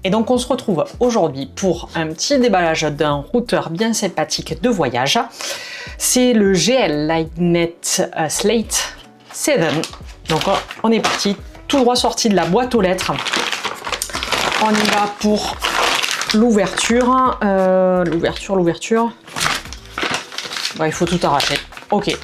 Et donc on se retrouve aujourd'hui pour un petit déballage d'un routeur bien sympathique de voyage. C'est le GL Lightnet Slate 7. Donc on est parti, tout droit sorti de la boîte aux lettres. On y va pour l'ouverture. L'ouverture. Ouais, il faut tout arracher. Ok.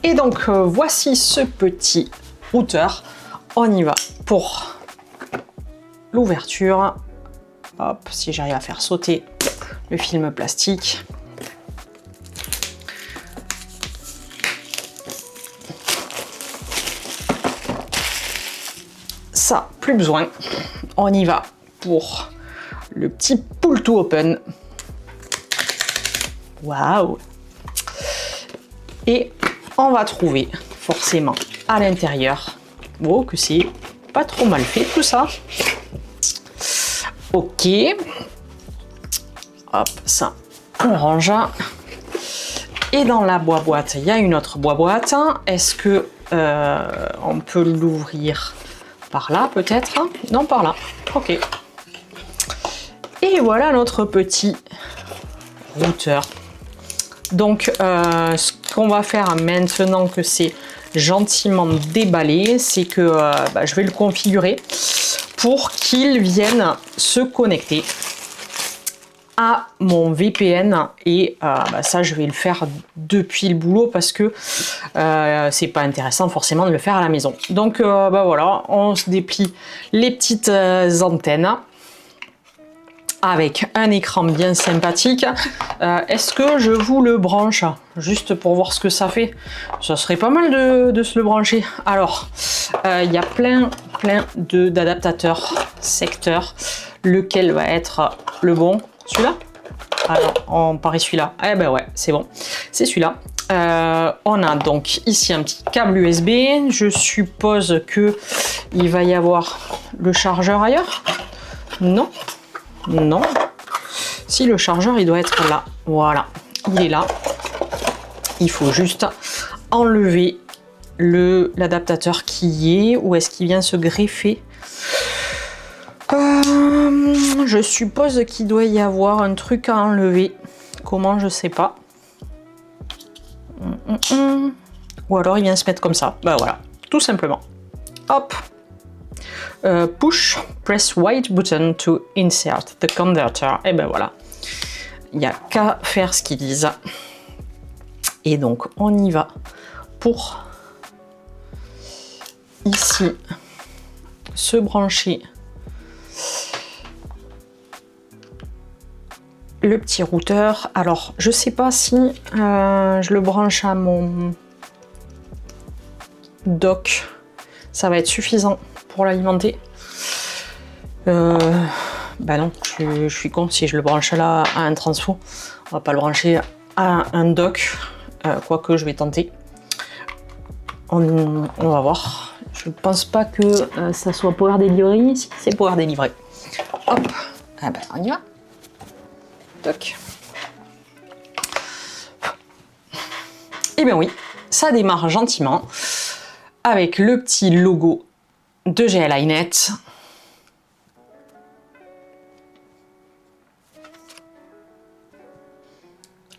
Et donc voici ce petit routeur. On y va pour l'ouverture. Hop, si j'arrive à faire sauter le film plastique. Ça, plus besoin. On y va pour le petit pull to open. Waouh! Et on va trouver forcément à l'intérieur, oh que c'est pas trop mal fait tout ça. Ok, hop, ça on range. Et dans la boîte, il y a une autre boîte. Est-ce que on peut l'ouvrir par là peut-être? Non, par là. Ok. Et voilà notre petit routeur. Donc, ce qu'on va faire maintenant que c'est gentiment déballé, c'est que je vais le configurer pour qu'il vienne se connecter à mon VPN. Et ça, je vais le faire depuis le boulot parce que c'est pas intéressant forcément de le faire à la maison. Donc, voilà, on se déplie les petites antennes. Avec un écran bien sympathique. Est-ce que je vous le branche juste pour voir ce que ça fait? Ça serait pas mal de se le brancher. Alors, il y a plein d'adaptateurs secteurs. Lequel va être le bon? Celui-là? Alors, on parie celui-là. Eh ben ouais, c'est bon. C'est celui-là. On a donc ici un petit câble USB. Je suppose que il va y avoir le chargeur ailleurs? Non. Non, si le chargeur il doit être là, voilà, il est là. Il faut juste enlever l'adaptateur qui y est. Où est-ce qu'il vient se greffer? Je suppose qu'il doit y avoir un truc à enlever. Comment, je sais pas. Ou alors il vient se mettre comme ça. Ben voilà, tout simplement. Hop. Push, press white button to insert the converter. Et ben voilà, il n'y a qu'à faire ce qu'ils disent. Et donc on y va pour ici se brancher le petit routeur. Alors je sais pas si je le branche à mon dock, ça va être suffisant pour l'alimenter. Non, je suis con, si je le branche là à un transfo, on va pas le brancher à un dock, quoique je vais tenter. On va voir. Je pense pas que ça soit Power Delivery. Si, c'est Power Delivery. Hop, on y va. Toc. Et bien oui, ça démarre gentiment avec le petit logo de GL Lightnet.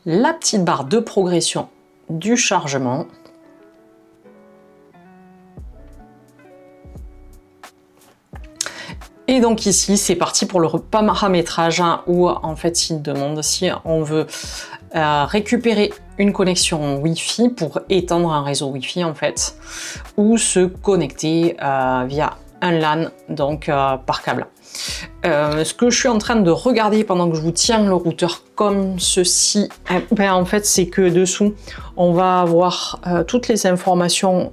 La petite barre de progression du chargement. Et donc ici, c'est parti pour le paramétrage où en fait, il demande si on veut récupérer une connexion Wi-Fi pour étendre un réseau Wi-Fi en fait, ou se connecter via un LAN, donc par câble. Ce que je suis en train de regarder pendant que je vous tiens le routeur comme ceci, en fait, c'est que dessous, on va avoir toutes les informations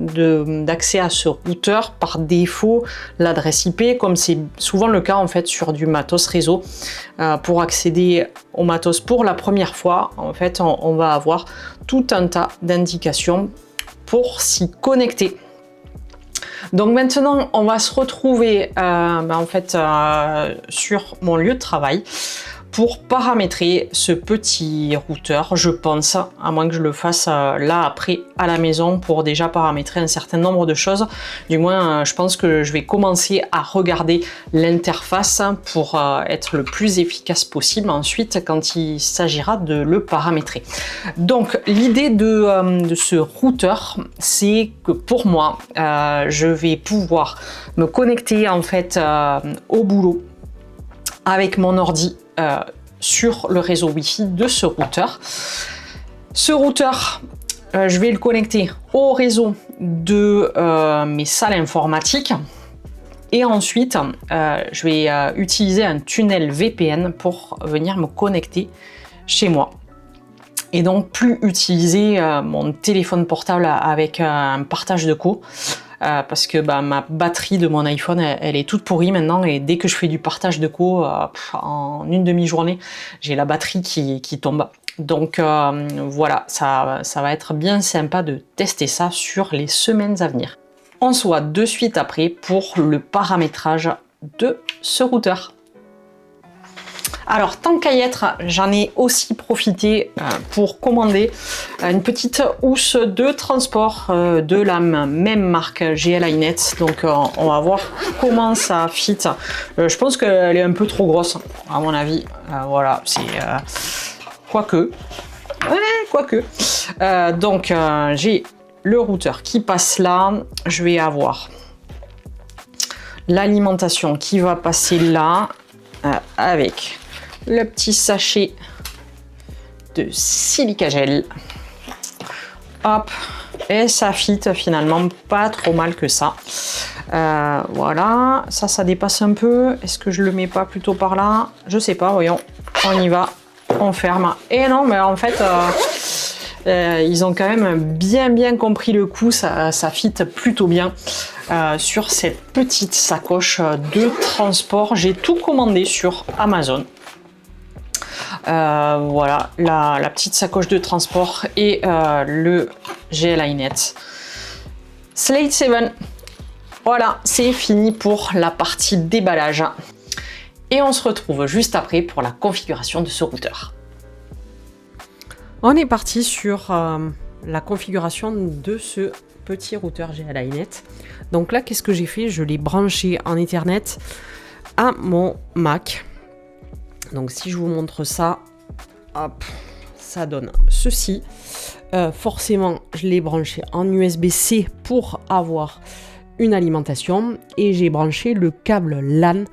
d'accès à ce routeur par défaut, l'adresse IP, comme c'est souvent le cas en fait sur du matos réseau. Pour accéder au matos pour la première fois, en fait, on va avoir tout un tas d'indications pour s'y connecter. Donc maintenant, on va se retrouver en fait sur mon lieu de travail pour paramétrer ce petit routeur, je pense, à moins que je le fasse là après à la maison pour déjà paramétrer un certain nombre de choses. Du moins, je pense que je vais commencer à regarder l'interface pour être le plus efficace possible ensuite quand il s'agira de le paramétrer. Donc l'idée de ce routeur, c'est que pour moi, je vais pouvoir me connecter en fait au boulot avec mon ordi sur le réseau Wi-Fi de ce routeur. Ce routeur, je vais le connecter au réseau de mes salles informatiques et ensuite je vais utiliser un tunnel VPN pour venir me connecter chez moi et donc plus utiliser mon téléphone portable avec un partage de co. Parce que ma batterie de mon iPhone elle est toute pourrie maintenant et dès que je fais du partage de co en une demi-journée j'ai la batterie qui tombe. Donc voilà, ça va être bien sympa de tester ça sur les semaines à venir. On se voit de suite après pour le paramétrage de ce routeur. Alors tant qu'à y être, j'en ai aussi profité pour commander une petite housse de transport de la même marque GLiNet. Donc on va voir comment ça fit. Je pense qu'elle est un peu trop grosse à mon avis. Voilà, c'est quoique. Ouais, quoique. Donc j'ai le routeur qui passe là. Je vais avoir l'alimentation qui va passer là avec le petit sachet de silica gel. Hop, et ça fit finalement pas trop mal que ça. Voilà, ça dépasse un peu. Est-ce que je le mets pas plutôt par là? Je sais pas, voyons. On y va, on ferme. Et non, mais en fait, ils ont quand même bien compris le coup. Ça fit plutôt bien sur cette petite sacoche de transport. J'ai tout commandé sur Amazon. Voilà, la petite sacoche de transport et le GLiNet Slate 7. Voilà, c'est fini pour la partie déballage. Et on se retrouve juste après pour la configuration de ce routeur. On est parti sur la configuration de ce petit routeur GLiNet. Donc là, qu'est-ce que j'ai fait? Je l'ai branché en Ethernet à mon Mac. Donc si je vous montre ça, hop, ça donne ceci. Forcément, je l'ai branché en USB-C pour avoir une alimentation et j'ai branché le câble LAN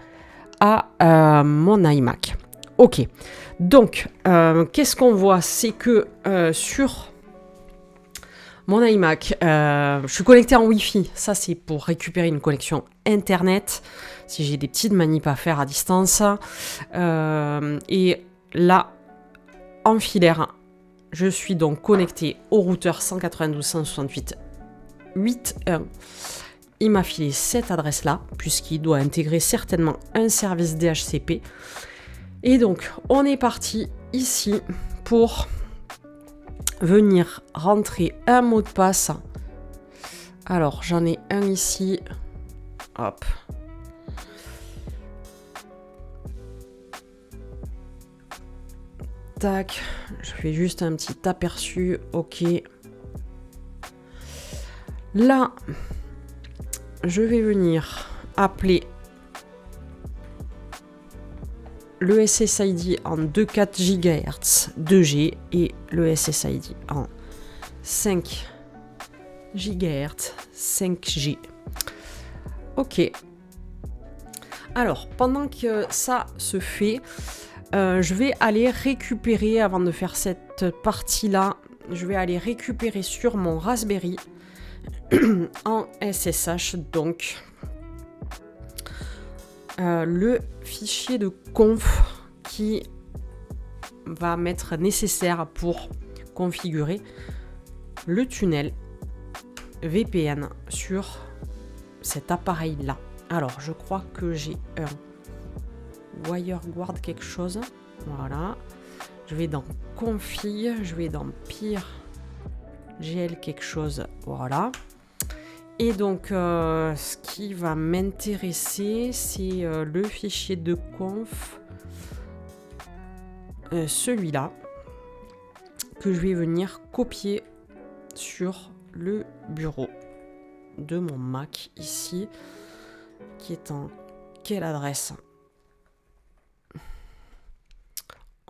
à mon iMac. Ok, donc qu'est-ce qu'on voit? C'est que sur mon iMac, je suis connecté en Wi-Fi. Ça, c'est pour récupérer une connexion Internet. Si j'ai des petites manips à faire à distance. Et là, en filaire, je suis donc connecté au routeur 192.168.8.1. Il m'a filé cette adresse-là, puisqu'il doit intégrer certainement un service DHCP. Et donc, on est parti ici pour venir rentrer un mot de passe. Alors, j'en ai un ici. Hop. Tac. Je fais juste un petit aperçu. Ok. Là, je vais venir appeler le SSID en 2,4 GHz 2G et le SSID en 5 GHz 5G. Ok. Alors, pendant que ça se fait, je vais aller récupérer, avant de faire cette partie-là, je vais aller récupérer sur mon Raspberry en SSH, donc le fichier de conf qui va m'être nécessaire pour configurer le tunnel VPN sur cet appareil là. Alors je crois que j'ai un WireGuard quelque chose, voilà, je vais dans config, je vais dans pire GL quelque chose, voilà. Et donc, ce qui va m'intéresser, c'est le fichier de conf celui-là que je vais venir copier sur le bureau de mon Mac ici, qui est en quelle adresse?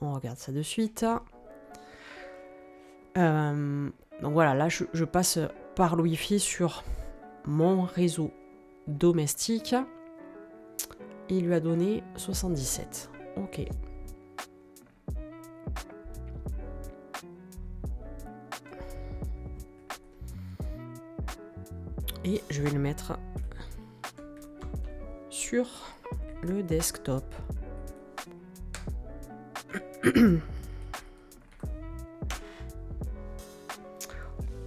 On regarde ça de suite. Donc voilà, là je passe par le Wi-Fi sur mon réseau domestique. Il lui a donné 77. Ok. Et je vais le mettre sur le desktop.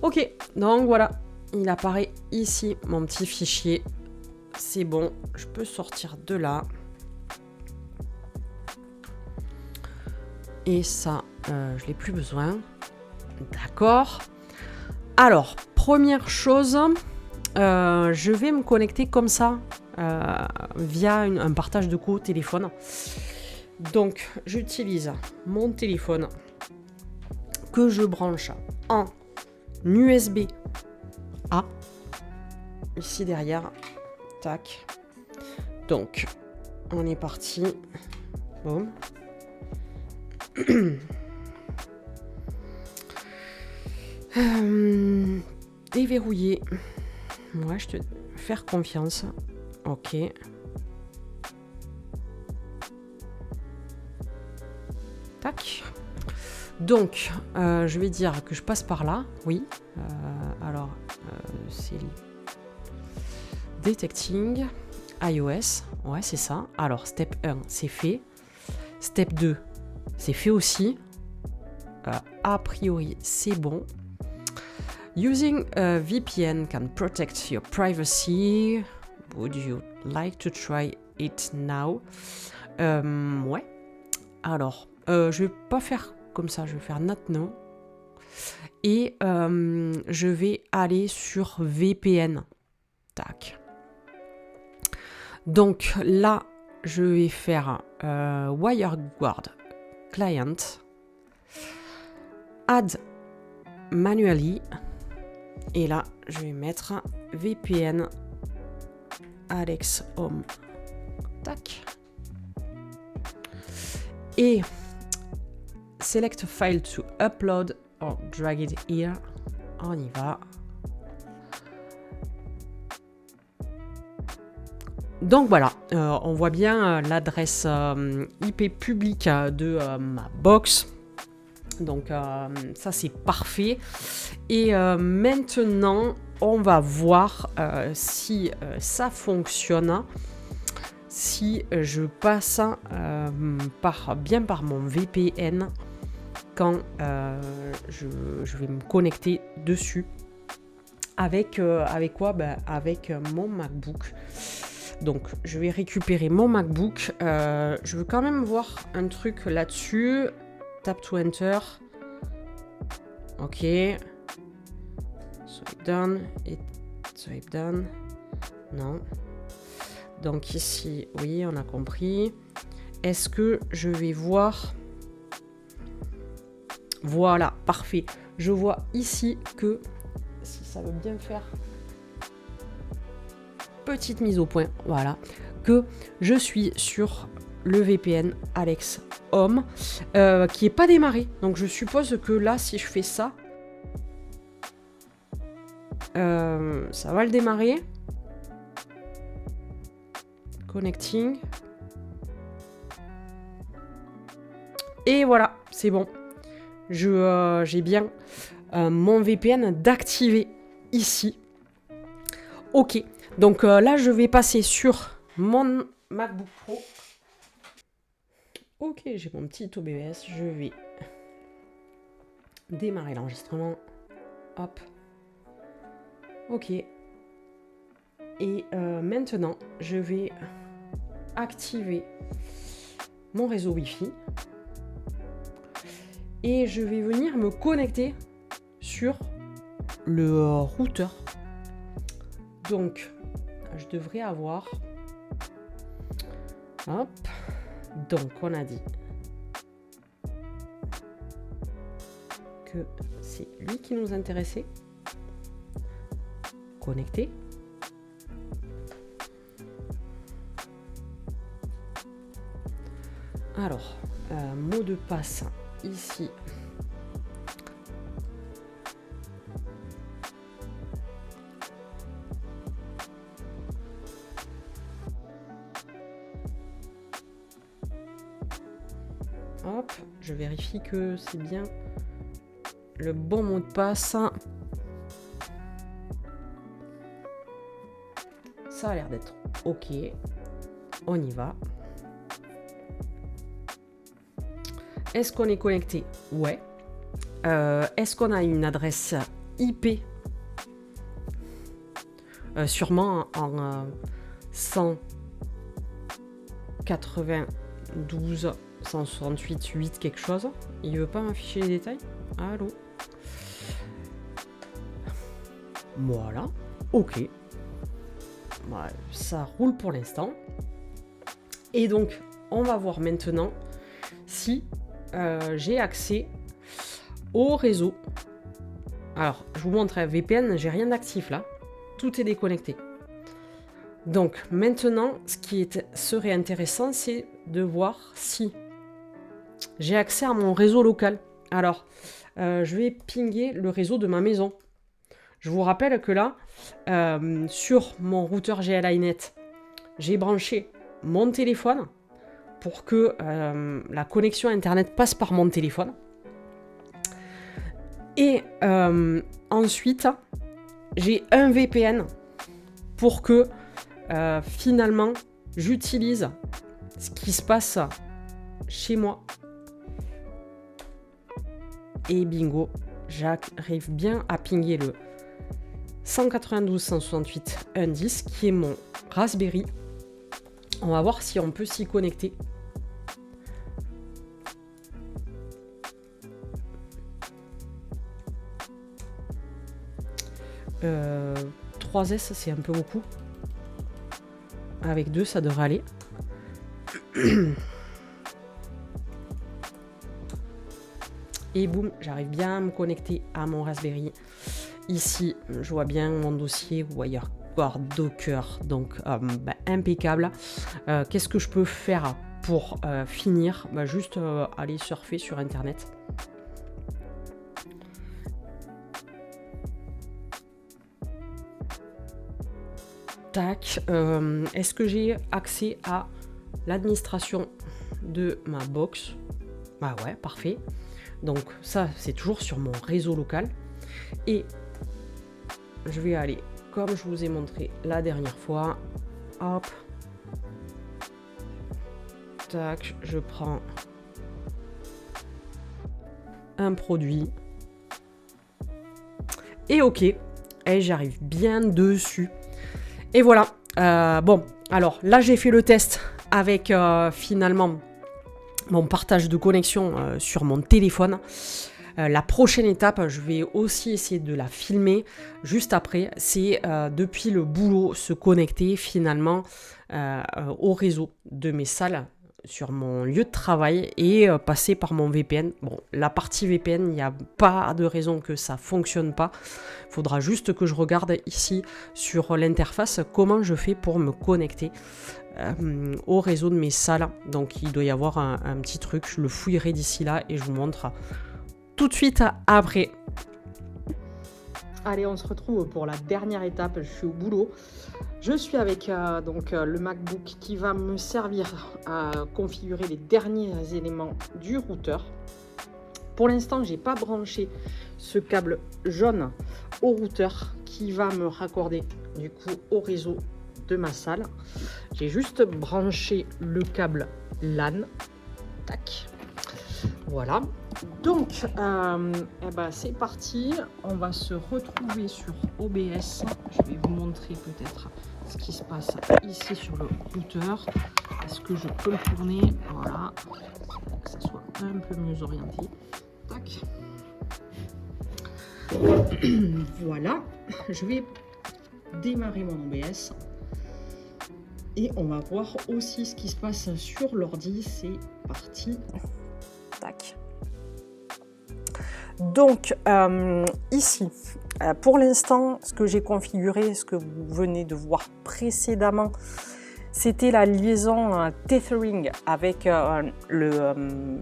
Ok, donc voilà, il apparaît ici mon petit fichier. C'est bon, je peux sortir de là. Et ça, je n'ai plus besoin. D'accord. Alors, première chose, je vais me connecter comme ça, via un partage de co-téléphone. Donc, j'utilise mon téléphone que je branche en USB-A. Ici derrière. Tac. Donc, on est parti. Boum. Déverrouiller. Ouais, je te faire confiance. Ok. Tac. Donc, je vais dire que je passe par là. Oui. Alors, c'est Detecting iOS. Ouais, c'est ça. Alors, step 1, c'est fait. Step 2, c'est fait aussi. A priori, c'est bon. Using a VPN can protect your privacy. Would you like to try it now? Ouais. Alors, je vais pas faire comme ça, je vais faire not no. Et je vais aller sur VPN. Tac. Donc là, je vais faire WireGuard Client. Add manually. Et là, je vais mettre VPN Alex Home. Tac. Et select file to upload or drag it here. On y va. Donc voilà, on voit bien l'adresse IP publique de ma box. Donc ça c'est parfait. Et maintenant, on va voir si ça fonctionne. Si je passe bien par mon VPN quand je vais me connecter dessus. Avec quoi? Avec mon MacBook. Donc, je vais récupérer mon MacBook. Je veux quand même voir un truc là-dessus. Tap to enter. Ok. Swipe down. Et swipe down. Non. Donc ici, oui, on a compris. Est-ce que je vais voir... Voilà, parfait. Je vois ici que... Si ça veut bien faire... Petite mise au point, voilà, que je suis sur le VPN Alex Home qui n'est pas démarré. Donc je suppose que là, si je fais ça, ça va le démarrer. Connecting. Et voilà, c'est bon. J'ai bien mon VPN d'activer ici. Ok. Donc là, je vais passer sur mon MacBook Pro. Ok, j'ai mon petit OBS. Je vais démarrer l'enregistrement. Hop. Ok. Et maintenant, je vais activer mon réseau Wi-Fi. Et je vais venir me connecter sur le routeur. Donc, je devrais avoir... Hop. Donc, on a dit que c'est lui qui nous intéressait. Connecter. Alors, mot de passe ici. Hop, je vérifie que c'est bien le bon mot de passe. Ça a l'air d'être OK. On y va. Est-ce qu'on est connecté? Ouais. Est-ce qu'on a une adresse IP? Sûrement en 192, 168, 8 quelque chose. Il veut pas m'afficher les détails? Allô? Voilà. OK. Ouais, ça roule pour l'instant. Et donc, on va voir maintenant si j'ai accès au réseau. Alors, je vous montre un VPN, j'ai rien d'actif là. Tout est déconnecté. Donc, maintenant, ce qui serait intéressant, c'est de voir si j'ai accès à mon réseau local. Alors, je vais pinguer le réseau de ma maison. Je vous rappelle que là, sur mon routeur GLINet, j'ai branché mon téléphone pour que la connexion Internet passe par mon téléphone. Et ensuite, j'ai un VPN pour que finalement, j'utilise ce qui se passe chez moi. Et bingo, j'arrive bien à pinguer le 192.168.1.10 qui est mon Raspberry. On va voir si on peut s'y connecter. Euh, 3S, c'est un peu beaucoup. Avec 2, ça devrait aller. Et boum, j'arrive bien à me connecter à mon Raspberry. Ici, je vois bien mon dossier WireGuard Docker, donc impeccable. Qu'est-ce que je peux faire pour finir? Juste aller surfer sur Internet. Tac. Est-ce que j'ai accès à l'administration de ma box? Ah ouais, parfait. Donc ça, c'est toujours sur mon réseau local. Et je vais aller, comme je vous ai montré la dernière fois, hop, tac, je prends un produit, et OK, et j'arrive bien dessus. Et voilà, bon, alors là j'ai fait le test avec finalement mon partage de connexion sur mon téléphone. La prochaine étape, je vais aussi essayer de la filmer juste après, c'est depuis le boulot se connecter finalement au réseau de mes salles sur mon lieu de travail et passer par mon VPN. Bon, la partie VPN, il n'y a pas de raison que ça ne fonctionne pas. Il faudra juste que je regarde ici sur l'interface comment je fais pour me connecter au réseau de mes salles. Donc il doit y avoir un petit truc, je le fouillerai d'ici là et je vous montre tout de suite après. Allez, on se retrouve pour la dernière étape. Je suis au boulot. Je suis avec le MacBook qui va me servir à configurer les derniers éléments du routeur. Pour l'instant, j'ai pas branché ce câble jaune au routeur qui va me raccorder du coup au réseau de ma salle. J'ai juste branché le câble LAN. Tac. Voilà. Donc, c'est parti. On va se retrouver sur OBS. Je vais vous montrer peut-être ce qui se passe ici sur le routeur. Est-ce que je peux le tourner? Voilà. Pour que ça soit un peu mieux orienté. Tac. Voilà. Je vais démarrer mon OBS. Et on va voir aussi ce qui se passe sur l'ordi. C'est parti. Tac. Donc, ici, pour l'instant, ce que j'ai configuré, ce que vous venez de voir précédemment, c'était la liaison tethering avec le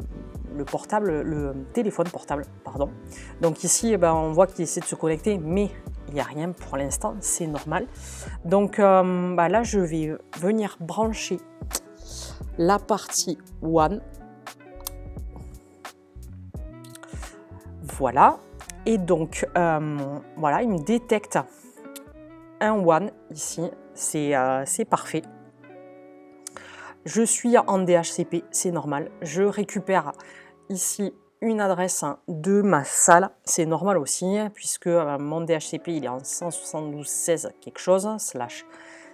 portable, le téléphone portable, pardon. Donc ici, eh ben, on voit qu'il essaie de se connecter, mais il n'y a rien pour l'instant, c'est normal. Donc là, je vais venir brancher la partie WAN. Voilà. Et donc, voilà, il me détecte un WAN ici, c'est parfait. Je suis en DHCP, c'est normal. Je récupère ici une adresse de ma salle, c'est normal aussi, puisque mon DHCP il est en 172.16 quelque chose,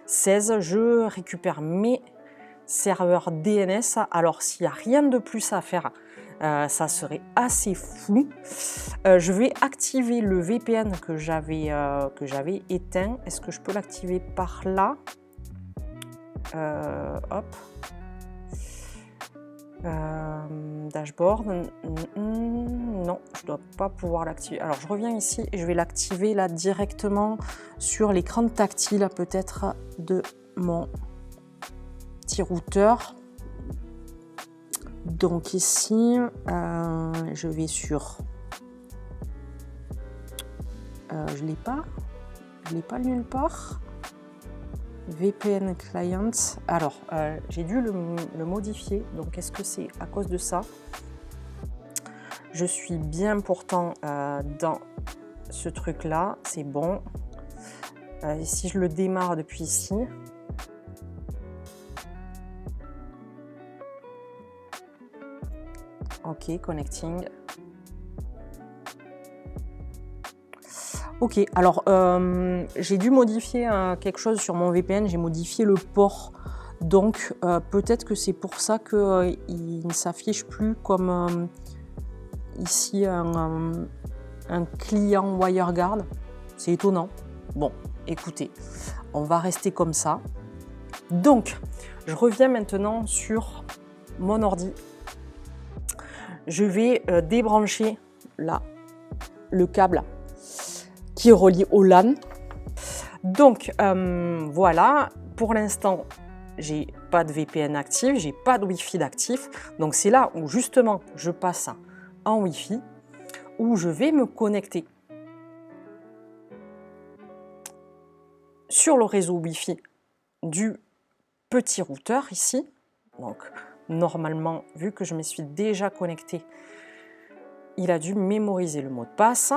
/16. Je récupère mes serveurs DNS. Alors, s'il n'y a rien de plus à faire, ça serait assez flou. Je vais activer le VPN que j'avais éteint. Est-ce que je peux l'activer par là? Hop. Dashboard, non, je dois pas pouvoir l'activer. Alors je reviens ici et je vais l'activer là directement sur l'écran tactile peut-être de mon petit routeur. Donc ici, je vais sur... je l'ai pas nulle part. VPN Client. Alors, j'ai dû le modifier. Donc, est-ce que c'est à cause de ça? Je suis bien pourtant dans ce truc-là. C'est bon. Si je le démarre depuis ici. Ok, connecting. Ok, alors j'ai dû modifier quelque chose sur mon VPN, j'ai modifié le port, donc peut-être que c'est pour ça qu'il ne s'affiche plus comme ici un client WireGuard. C'est étonnant. Bon, écoutez, on va rester comme ça. Donc, je reviens maintenant sur mon ordi. Je vais débrancher là le câble qui est relié au LAN. Donc voilà, pour l'instant, j'ai pas de VPN actif, j'ai pas de Wi-Fi d'actif. Donc c'est là où justement je passe en Wi-Fi, où je vais me connecter sur le réseau Wi-Fi du petit routeur ici. Donc normalement, vu que je me suis déjà connectée, il a dû mémoriser le mot de passe.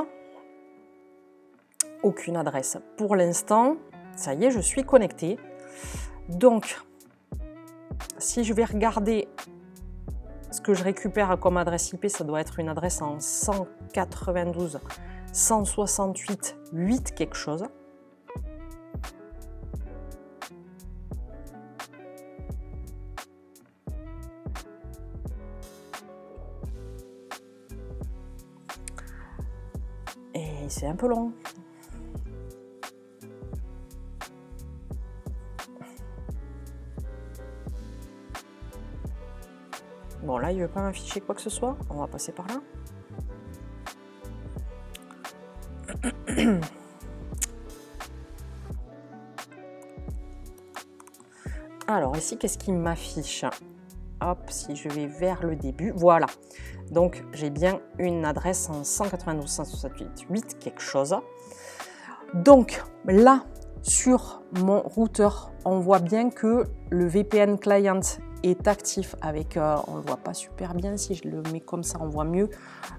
Aucune adresse pour l'instant. Ça y est, je suis connectée. Donc, si je vais regarder ce que je récupère comme adresse IP, ça doit être une adresse en 192.168.8 quelque chose. Et c'est un peu long. Bon, là, il ne veut pas m'afficher quoi que ce soit. On va passer par là. Alors, ici, qu'est-ce qu'il m'affiche? Hop, si je vais vers le début, voilà. Donc, j'ai bien une adresse en 192.168.8 quelque chose. Donc, là, sur mon routeur, on voit bien que le VPN Client est actif avec, on ne le voit pas super bien, si je le mets comme ça, on voit mieux,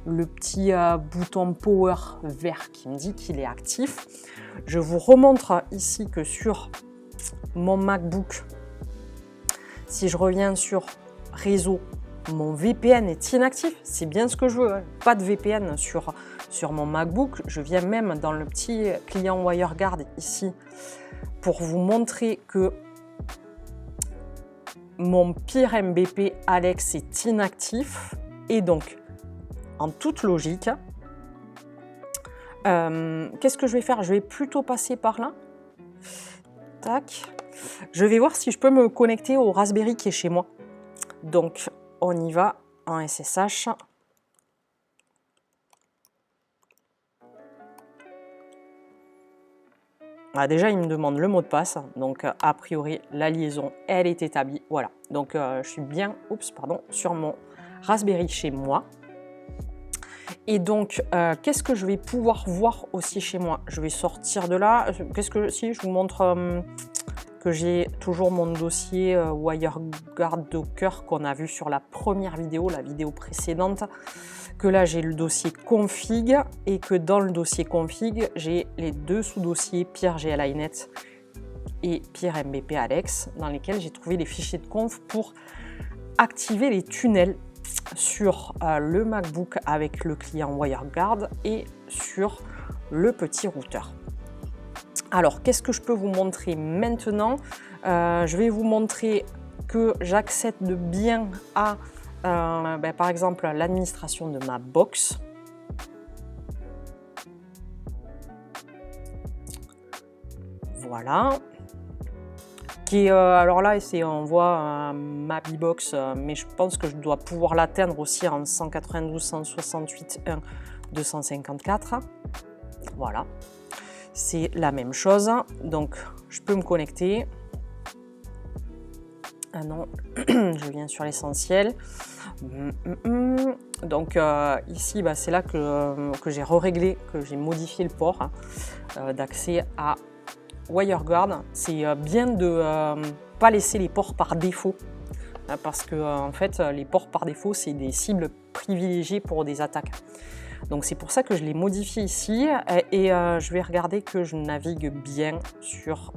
le petit bouton Power vert qui me dit qu'il est actif. Je vous remontre ici que sur mon MacBook, si je reviens sur réseau, mon VPN est inactif, c'est bien ce que je veux, hein. Pas de VPN sur mon MacBook. Je viens même dans le petit client WireGuard ici pour vous montrer que mon pire MBP Alex est inactif. Et donc, en toute logique, qu'est-ce que je vais faire? Je vais plutôt passer par là. Tac. Je vais voir si je peux me connecter au Raspberry qui est chez moi. Donc, on y va en SSH. Déjà, il me demande le mot de passe, donc a priori, la liaison, elle est établie. Voilà, donc je suis bien sur mon Raspberry chez moi. Et donc, qu'est-ce que je vais pouvoir voir aussi chez moi? Je vais sortir de là. Si je vous montre que j'ai toujours mon dossier WireGuard Docker qu'on a vu sur la première vidéo, la vidéo précédente, que là j'ai le dossier config et que dans le dossier config, j'ai les deux sous-dossiers Pierre GLINet et Pierre MBP Alex dans lesquels j'ai trouvé les fichiers de conf pour activer les tunnels sur le MacBook avec le client WireGuard et sur le petit routeur. Alors, qu'est-ce que je peux vous montrer maintenant? Je vais vous montrer que j'accède bien à, par exemple, l'administration de ma box. Voilà. Alors là, on voit ma B-Box, mais je pense que je dois pouvoir l'atteindre aussi en 192.168.1.254. Voilà. C'est la même chose, donc je peux me connecter. Ah non, je viens sur l'essentiel. Donc ici, c'est là que j'ai réglé, que j'ai modifié le port d'accès à WireGuard. C'est bien de pas laisser les ports par défaut, parce que en fait, les ports par défaut, c'est des cibles privilégiées pour des attaques. Donc c'est pour ça que je l'ai modifié ici et je vais regarder que je navigue bien sur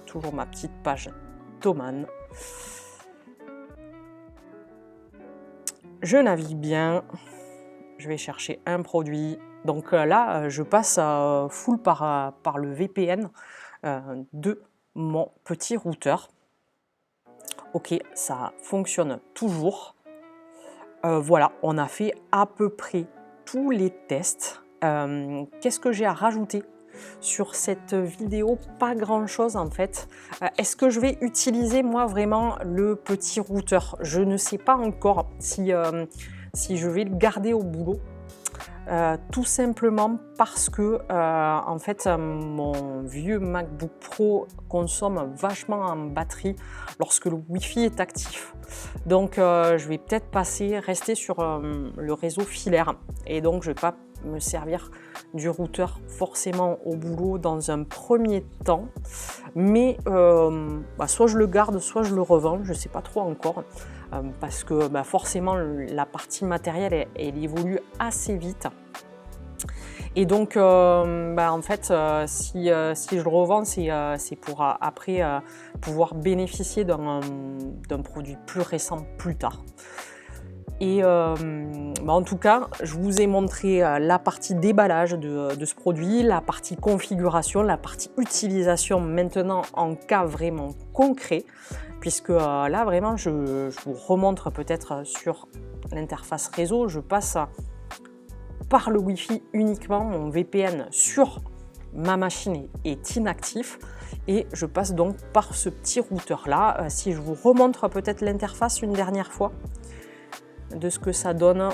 toujours ma petite page Thomann. Je navigue bien, je vais chercher un produit. Donc là, je passe full par le VPN de mon petit routeur. Ok, ça fonctionne toujours. Voilà, on a fait à peu près tous les tests. Qu'est-ce que j'ai à rajouter sur cette vidéo? Pas grand chose en fait. Est-ce que je vais utiliser moi vraiment le petit routeur? Je ne sais pas encore si je vais le garder au boulot. Tout simplement parce que en fait mon vieux MacBook Pro consomme vachement en batterie lorsque le Wi-Fi est actif. Donc je vais peut-être rester sur le réseau filaire et donc je ne vais pas me servir du routeur forcément au boulot dans un premier temps, mais soit je le garde, soit je le revends, je ne sais pas trop encore. Parce que forcément la partie matérielle elle évolue assez vite et donc en fait si je le revends c'est pour après pouvoir bénéficier d'un produit plus récent plus tard. Et en tout cas, je vous ai montré la partie déballage de ce produit, la partie configuration, la partie utilisation maintenant en cas vraiment concret, puisque là vraiment je vous remontre peut-être sur l'interface réseau, je passe par le Wi-Fi uniquement, mon VPN sur ma machine est inactif et je passe donc par ce petit routeur là. Si je vous remontre peut-être l'interface une dernière fois, de ce que ça donne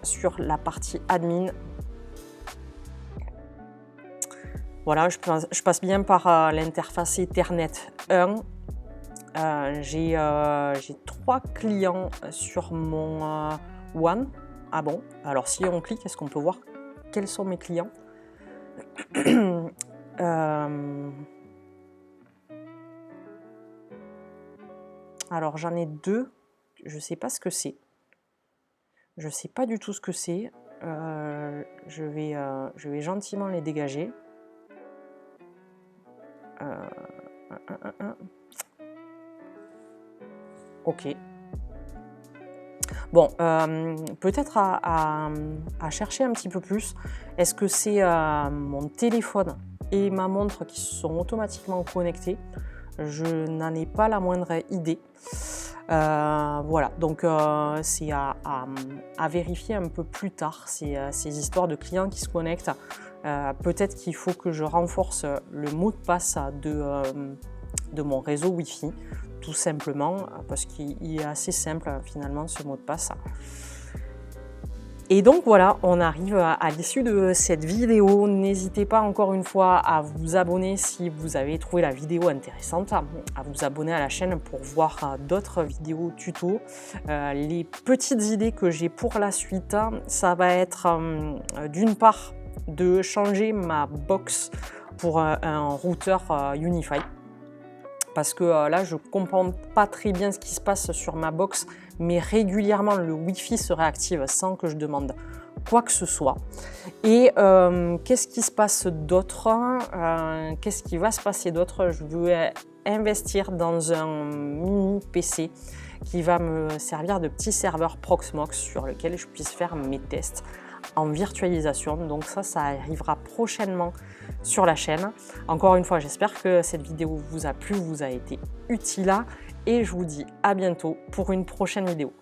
sur la partie admin. Voilà, je passe bien par l'interface Ethernet 1. J'ai 3 clients sur mon One. Ah bon? Alors si on clique, est-ce qu'on peut voir quels sont mes clients? Alors j'en ai 2. Je ne sais pas ce que c'est. Je ne sais pas du tout ce que c'est. Je vais gentiment les dégager. Ok. Bon, peut-être à chercher un petit peu plus. Est-ce que c'est mon téléphone et ma montre qui sont automatiquement connectés? Je n'en ai pas la moindre idée. Voilà, donc c'est à vérifier un peu plus tard ces histoires de clients qui se connectent. Peut-être qu'il faut que je renforce le mot de passe de mon réseau Wi-Fi, tout simplement, parce qu'il est assez simple finalement ce mot de passe. Et donc voilà, on arrive à l'issue de cette vidéo. N'hésitez pas encore une fois à vous abonner si vous avez trouvé la vidéo intéressante, à vous abonner à la chaîne pour voir d'autres vidéos tuto. Les petites idées que j'ai pour la suite, ça va être d'une part de changer ma box pour un routeur Wi-Fi. Parce que là, je ne comprends pas très bien ce qui se passe sur ma box, mais régulièrement, le Wi-Fi se réactive sans que je demande quoi que ce soit. Et qu'est-ce qui se passe d'autre? Qu'est-ce qui va se passer d'autre? Je veux investir dans un mini PC qui va me servir de petit serveur Proxmox sur lequel je puisse faire mes tests en virtualisation. Donc ça arrivera prochainement sur la chaîne. Encore une fois, j'espère que cette vidéo vous a plu, vous a été utile et je vous dis à bientôt pour une prochaine vidéo.